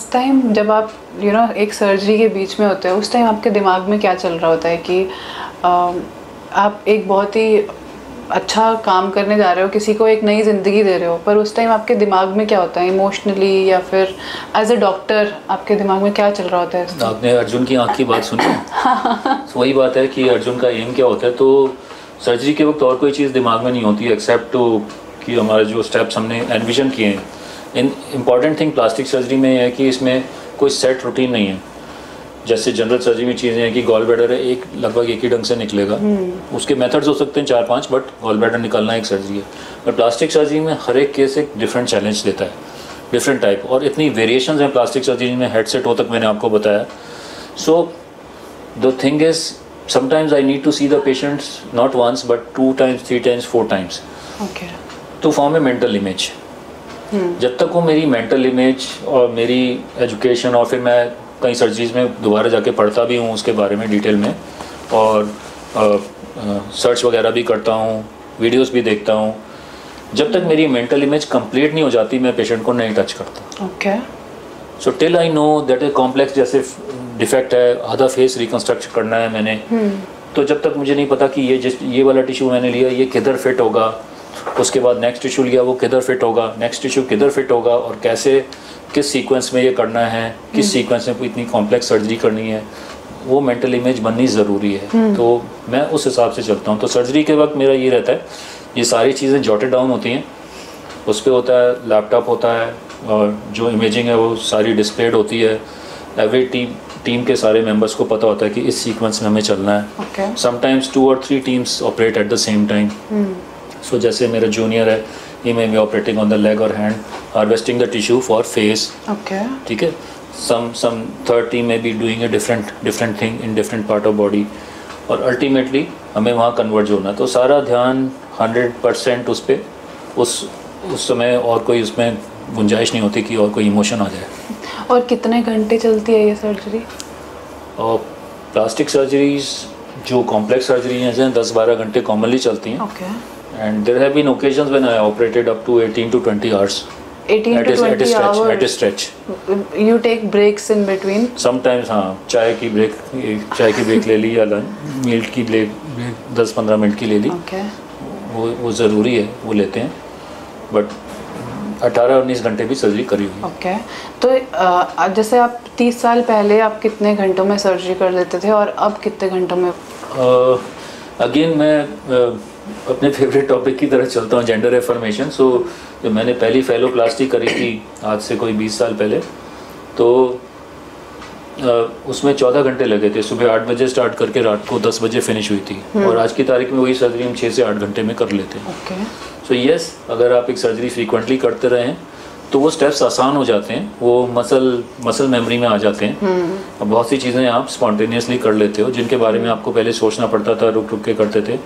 उस टाइम जब आप एक सर्जरी के बीच में होते हो, उस टाइम आपके दिमाग में क्या चल रहा होता है कि आप एक बहुत ही अच्छा काम करने जा रहे हो, किसी को एक नई ज़िंदगी दे रहे हो, पर उस टाइम आपके दिमाग में क्या होता है इमोशनली, या फिर एज अ डॉक्टर आपके दिमाग में क्या चल रहा होता है? आपने अर्जुन की आँख की बात सुनी? तो वही बात है कि अर्जुन का एम क्या होता है। तो सर्जरी के वक्त और कोई चीज़ दिमाग में नहीं होती एक्सेप्ट कि हमारे जो स्टेप्स हमने एनविजन किए हैं। इम्पॉर्टेंट थिंग प्लास्टिक सर्जरी में है कि इसमें कोई सेट रूटीन नहीं है। जैसे जनरल सर्जरी में चीज़ें हैं कि गॉल ब्लैडर है, लगभग एक ही ढंग से निकलेगा, उसके मेथड्स हो सकते हैं 4-5, बट गॉल ब्लैडर निकालना एक सर्जरी है। पर प्लास्टिक सर्जरी में हर एक केस एक डिफरेंट चैलेंज देता है, डिफरेंट टाइप, और इतनी वेरिएशंस हैं प्लास्टिक सर्जरी में, हेड से टो तक मैंने आपको बताया। So the thing is sometimes I need to see the patients not once but 2 times 3 times 4 times to form a mental image. जब तक वो मेरी मेंटल इमेज और मेरी एजुकेशन, और फिर मैं कई सर्जरीज में दोबारा जाके पढ़ता भी हूँ उसके बारे में डिटेल में, और सर्च वगैरह भी करता हूँ, वीडियोस भी देखता हूँ, जब तक मेरी मेंटल इमेज कंप्लीट नहीं हो जाती मैं पेशेंट को नहीं टच करता। Okay. So till I know that a complex जैसे डिफेक्ट है, आधा फेस रिकन्स्ट्रक्ट करना है मैंने, तो जब तक मुझे नहीं पता कि ये वाला टिश्यू मैंने लिया ये किधर फिट होगा, उसके बाद नेक्स्ट टिश्यू लिया वो किधर फिट होगा, नेक्स्ट टिश्यू किधर फिट होगा, और कैसे किस सीक्वेंस में ये करना है, किस सीक्वेंस में इतनी कॉम्प्लेक्स सर्जरी करनी है, वो मेंटल इमेज बननी ज़रूरी है। तो मैं उस हिसाब से चलता हूँ। तो सर्जरी के वक्त मेरा ये रहता है, ये सारी चीज़ें जॉटेड डाउन होती हैं, उस पर होता है लैपटॉप होता है, और जो इमेजिंग है वो सारी डिस्प्लेड होती है। एवरी टीम के सारे मेंबर्स को पता होता है कि इस सीक्वेंस में हमें चलना है। Sometimes 2 or 3 teams operate at the same time. So जैसे मेरा जूनियर है, he may be operating on the leg or hand, harvesting the tissue for face. Okay. ठीक है। Some third team may be doing a different thing in different part of body, और ultimately हमें वहाँ converge होना। तो सारा ध्यान 100% उस पे उस समय, और कोई उसमें गुंजाइश नहीं होती कि और कोई इमोशन आ जाए। और कितने घंटे चलती है ये सर्जरी? और प्लास्टिक सर्जरीज जो कॉम्प्लेक्स सर्जरी हैं 10-12 घंटे कॉमनली चलती हैं। Okay. And there have been occasions when I operated up to 18 to 20 hours. 18 to 20 hours. At a stretch. You take breaks in between? Sometimes हाँ, चाय की ब्रेक ले ली, या मील की ब्रेक 10-15 मिनट की ले ली। Okay. वो ज़रूरी है, वो लेते हैं, बट 18-19 घंटे भी सर्जरी करी हुई। Okay. तो जैसे आप 30 साल पहले आप कितने घंटों में सर्जरी कर देते थे, और अब कितने घंटों में? अगेन मैं अपने फेवरेट टॉपिक की तरह चलता हूँ, जेंडर एफर्मेशन। सो जब मैंने पहली फेलोप्लास्टी करी थी आज से कोई 20 साल पहले, तो उसमें 14 घंटे लगे थे। सुबह 8 बजे स्टार्ट करके रात को 10 बजे फिनिश हुई थी, और आज की तारीख में वही सर्जरी हम 6 से 8 घंटे में कर लेते हैं। सो यस, अगर आप एक सर्जरी फ्रीक्वेंटली करते रहें तो वो स्टेप्स आसान हो जाते हैं, वो मसल मेमोरी में आ जाते हैं। अब बहुत सी चीज़ें आप स्पॉन्टेनियसली कर लेते हो जिनके बारे में आपको पहले सोचना पड़ता था, रुक रुक के करते थे,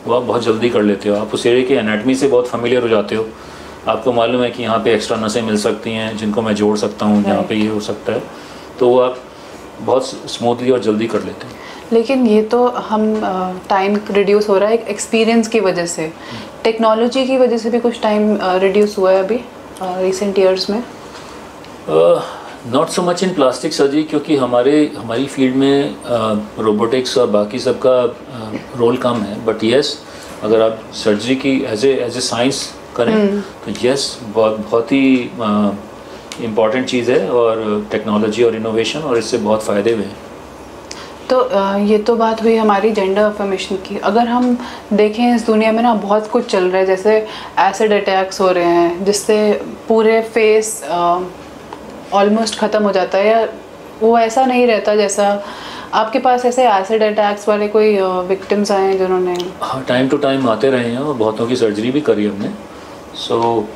वो आप बहुत जल्दी कर लेते हो। आप उस एरिया की एनाटमी से बहुत फेमिलियर हो जाते हो, आपको मालूम है कि यहाँ पे एक्स्ट्रा नसें मिल सकती हैं जिनको मैं जोड़ सकता हूँ, यहाँ पे ये हो सकता है, तो वो आप बहुत स्मूथली और जल्दी कर लेते हैं। लेकिन ये तो हम टाइम रिड्यूस हो रहा है एक्सपीरियंस की वजह से, टेक्नोलॉजी की वजह से भी कुछ टाइम रिड्यूस हुआ है अभी रिसेंट ईयर्स में? Not so much in plastic surgery, क्योंकि हमारी फील्ड में रोबोटिक्स और बाकी सब का रोल कम है। बट येस, अगर आप सर्जरी की एज ए साइंस करें तो येस, बहुत ही इम्पॉर्टेंट चीज़ है, और टेक्नोलॉजी और इनोवेशन, और इससे बहुत फ़ायदे हुए हैं। तो ये तो बात हुई हमारी जेंडर अफर्मेशन की। अगर हम देखें इस दुनिया में ना बहुत कुछ चल रहा है, जैसे एसिड अटैक्स हो रहे हैं जिससे पूरे फेस ऑलमोस्ट ख़त्म हो जाता है, या वो ऐसा नहीं रहता जैसा आपके पास ऐसे एसिड अटैक्स वाले कोई विक्टिम्स आए हैं जिन्होंने? हाँ, टाइम टू टाइम आते रहे हैं, और बहुतों की सर्जरी भी करी हमने। सो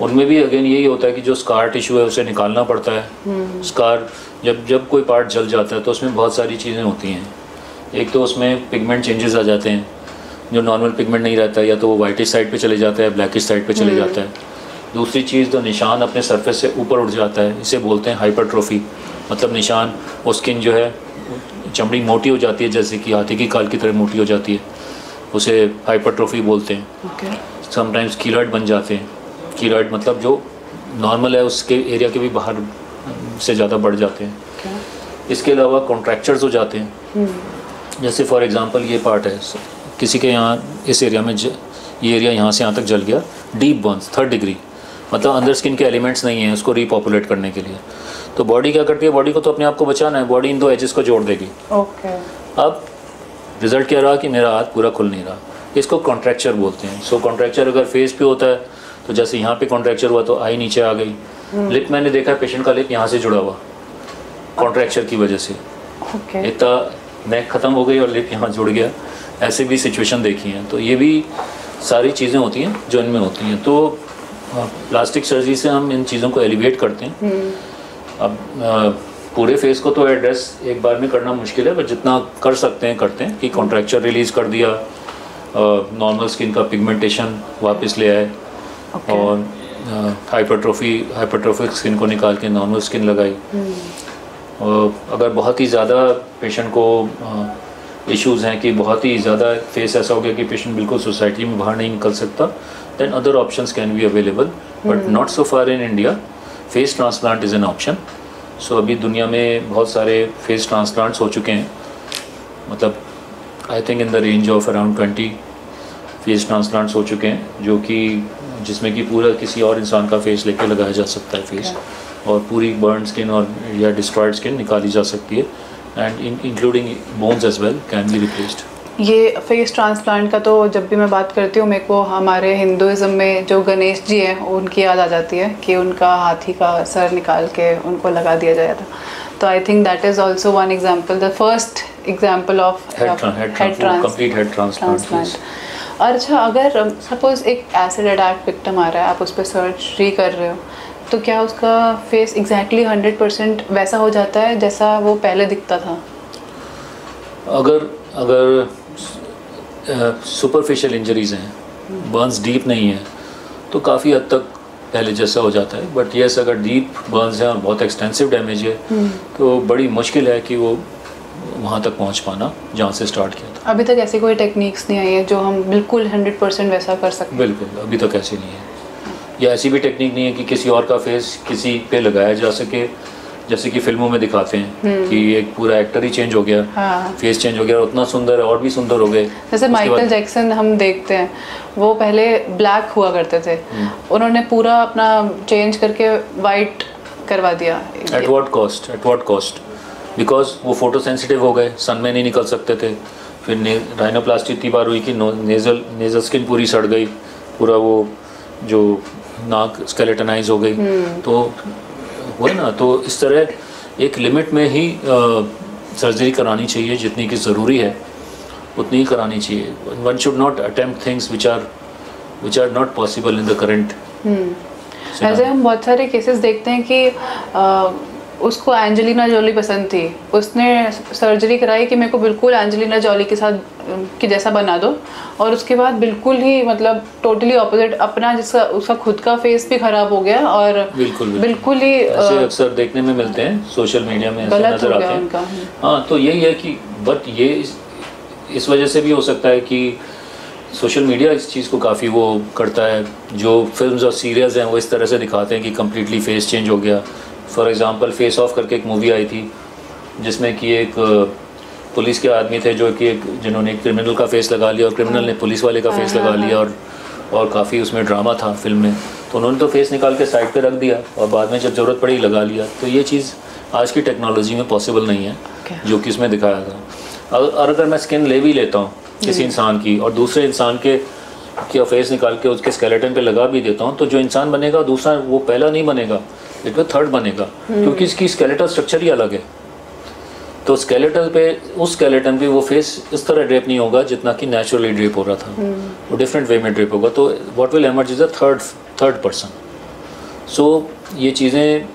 उनमें भी अगेन यही होता है कि जो स्कार टिश्यू है उसे निकालना पड़ता है। स्कार जब कोई पार्ट जल जाता है तो उसमें बहुत सारी चीज़ें होती हैं। एक तो उसमें पिगमेंट चेंजेस आ जाते हैं, जो नॉर्मल पिगमेंट नहीं रहता है, या तो वो वाइटिश साइड पे चले जाता है, ब्लैकिश साइड पे चले जाता है। दूसरी चीज़, तो निशान अपने सरफेस से ऊपर उठ जाता है, इसे बोलते हैं हाइपरट्रोफी। मतलब निशान, वो स्किन जो है चमड़ी मोटी हो जाती है, जैसे कि हाथी की खाल की तरह मोटी हो जाती है, उसे हाइपरट्रोफी बोलते हैं। समटाइम्स कीलॉइड बन जाते हैं। कीलॉइड मतलब जो नॉर्मल है उसके एरिया के भी बाहर से ज़्यादा बढ़ जाते हैं। इसके अलावा कॉन्ट्रैक्चर्स हो जाते हैं, जैसे फॉर एग्जांपल ये पार्ट है किसी के यहाँ, इस एरिया में ये एरिया यहाँ से यहाँ तक जल गया, डीप बर्न्स 3rd डिग्री, मतलब अंदर स्किन के एलिमेंट्स नहीं हैं उसको रीपॉपुलेट करने के लिए। तो बॉडी क्या करती है, बॉडी को तो अपने आप को बचाना है, बॉडी इन 2 एजेस को जोड़ देगी। अब रिजल्ट क्या रहा कि मेरा हाथ पूरा खुल नहीं रहा, इसको कॉन्ट्रैक्चर बोलते हैं। सो कॉन्ट्रैक्चर अगर फेस पे होता है तो जैसे यहाँ पे कॉन्ट्रैक्चर हुआ तो आई नीचे आ गई। लिप मैंने देखा है पेशेंट का लिप यहाँ से जुड़ा हुआ कॉन्ट्रैक्चर की वजह से, इतना नेक ख़त्म हो गई और लिप यहाँ जुड़ गया, ऐसे भी सिचुएशन देखी हैं। तो ये भी सारी चीज़ें होती हैं जो इनमें होती हैं। तो प्लास्टिक सर्जरी से हम इन चीज़ों को एलिवेट करते हैं। अब पूरे फेस को तो एड्रेस एक बार में करना मुश्किल है, पर जितना कर सकते हैं करते हैं कि कॉन्ट्रैक्चर रिलीज़ कर दिया, नॉर्मल स्किन का पिगमेंटेशन वापस ले आए, और हाइपरट्रोफिक स्किन को निकाल के नॉर्मल स्किन लगाई। और अगर बहुत ही ज़्यादा पेशेंट को इश्यूज़ हैं कि बहुत ही ज़्यादा फेस ऐसा हो गया कि पेशेंट बिल्कुल सोसाइटी में बाहर नहीं निकल सकता, then other options can be available, but not so far in India. Face transplant is an option. So अभी दुनिया में बहुत सारे फेस ट्रांसप्लांट्स हो चुके हैं, मतलब I think in the range of around 20 face transplants हो चुके हैं, जो कि जिसमें कि पूरा किसी और इंसान का फेस लेके लगाया जा सकता है फेस, और पूरी बर्न स्किन और या डिस्ट्रॉयड स्किन निकाली जा सकती है, and including bones as well can be replaced. ये फेस ट्रांसप्लांट का तो जब भी मैं बात करती हूँ मेरे को हमारे हिंदुज़म में जो गणेश जी हैं उनकी याद आ जाती है कि उनका हाथी का सर निकाल के उनको लगा दिया जाता था। तो I think that is also one example, the first example of complete head transplant. अच्छा, अगर सपोज एक एसिड अटैक विक्टिम आ रहा है, आप उस पर सर्जरी कर रहे हो, तो क्या उसका फेस एग्जैक्टली 100% वैसा हो जाता है जैसा वो पहले दिखता था? अगर सुपरफिशियल इंजरीज हैं, बर्न्स डीप नहीं है, तो काफ़ी हद तक पहले जैसा हो जाता है। बट येस, अगर डीप बर्न्स हैं और बहुत एक्सटेंसिव डैमेज है तो बड़ी मुश्किल है कि वो वहाँ तक पहुँच पाना जहाँ से स्टार्ट किया था। अभी तक ऐसी कोई टेक्निक्स नहीं आई है जो हम बिल्कुल 100% वैसा कर सकते? बिल्कुल अभी तक ऐसी नहीं है, या ऐसी भी टेक्निक नहीं है कि किसी और का फेस किसी पे लगाया जा सके, जैसे कि फिल्मों में दिखाते हैं कि एक पूरा एक्टर ही चेंज हो गया, फेस चेंज हो गया, उतना सुंदर है और भी सुंदर हो गए। जैसे माइकल जैक्सन हम देखते हैं, वो पहले ब्लैक हुआ करते थे, उन्होंने पूरा अपना चेंज करके वाइट करवा दिया। At what cost? बिकॉज वो फोटो सेंसिटिव हो गए, सन में नहीं निकल सकते थे। फिर राइनोप्लास्टी इतनी बार हुई कि नेजल स्किन पूरी सड़ गई, पूरा वो जो नाक स्केलेटनाइज हो गई। तो वो है ना, तो इस तरह एक लिमिट में ही सर्जरी करानी चाहिए, जितनी की ज़रूरी है उतनी ही करानी चाहिए। One should not attempt things which are not possible in the current. ऐसे हम बहुत सारे केसेस देखते हैं कि उसको एंजेलिना जॉली पसंद थी, उसने सर्जरी कराई कि मेरे को बिल्कुल एंजेलिना जॉली के साथ के जैसा बना दो, और उसके बाद बिल्कुल ही मतलब टोटली ऑपोजिट अपना, जिसका उसका खुद का फेस भी खराब हो गया, और बिल्कुल ही ऐसे अक्सर देखने में मिलते हैं सोशल मीडिया में, ऐसे नजर आते हैं। हाँ, तो यही है कि बट ये इस वजह से भी हो सकता है कि सोशल मीडिया इस चीज़ को काफ़ी वो करता है। जो फिल्म्स और सीरियल्स हैं वो इस तरह से दिखाते हैं कि कम्प्लीटली फेस चेंज हो गया। फॉर एग्ज़ाम्पल फेस ऑफ करके एक मूवी आई थी जिसमें कि एक पुलिस के आदमी थे जो कि जिन्होंने एक क्रिमिनल का फेस लगा लिया और क्रिमिनल ने पुलिस वाले का फेस लगा लिया, और काफ़ी उसमें ड्रामा था फिल्म में। तो उन्होंने तो फेस निकाल के साइड पे रख दिया और बाद में जब ज़रूरत पड़ी लगा लिया। तो ये चीज़ आज की टेक्नोलॉजी में पॉसिबल नहीं है, जो कि इसमें दिखाया था। और अगर मैं स्किन ले भी लेता हूँ किसी इंसान की और दूसरे इंसान के फेस निकाल के उसके स्केलेटन पे लगा भी देता हूँ, तो जो इंसान बनेगा दूसरा वो पहला नहीं बनेगा, इट में थर्ड बनेगा, क्योंकि इसकी स्केलेटल स्ट्रक्चर ही अलग है। तो स्केलेटल पे, उस स्केलेटन पे वो फेस इस तरह ड्रेप नहीं होगा जितना कि नेचुरली ड्रेप हो रहा था, वो डिफरेंट वे में ड्रेप होगा। तो what will emerge is a third person. So ये चीज़ें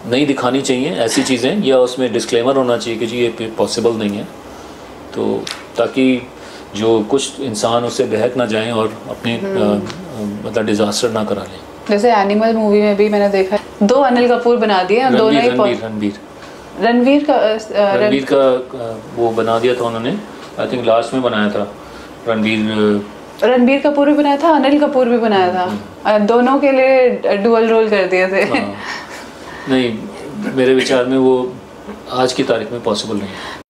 नहीं दिखानी चाहिए, ऐसी चीज़ें, या उसमें डिस्क्लेमर होना चाहिए कि जी ये पॉसिबल नहीं है, तो ताकि जो कुछ इंसान उससे बहक ना जाएं और अपने मतलब डिजास्टर ना करा लें। जैसे एनिमल मूवी में भी मैंने देखा है, 2 अनिल कपूर बना दिए, दोनों ही रणवीर का वो बना दिया था उन्होंने, आई थिंक लास्ट में बनाया था। रणबीर कपूर भी बनाया था, अनिल कपूर भी बनाया था, दोनों के लिए डुअल रोल कर दिए थे। नहीं, मेरे विचार में वो आज की तारीख में पॉसिबल नहीं है।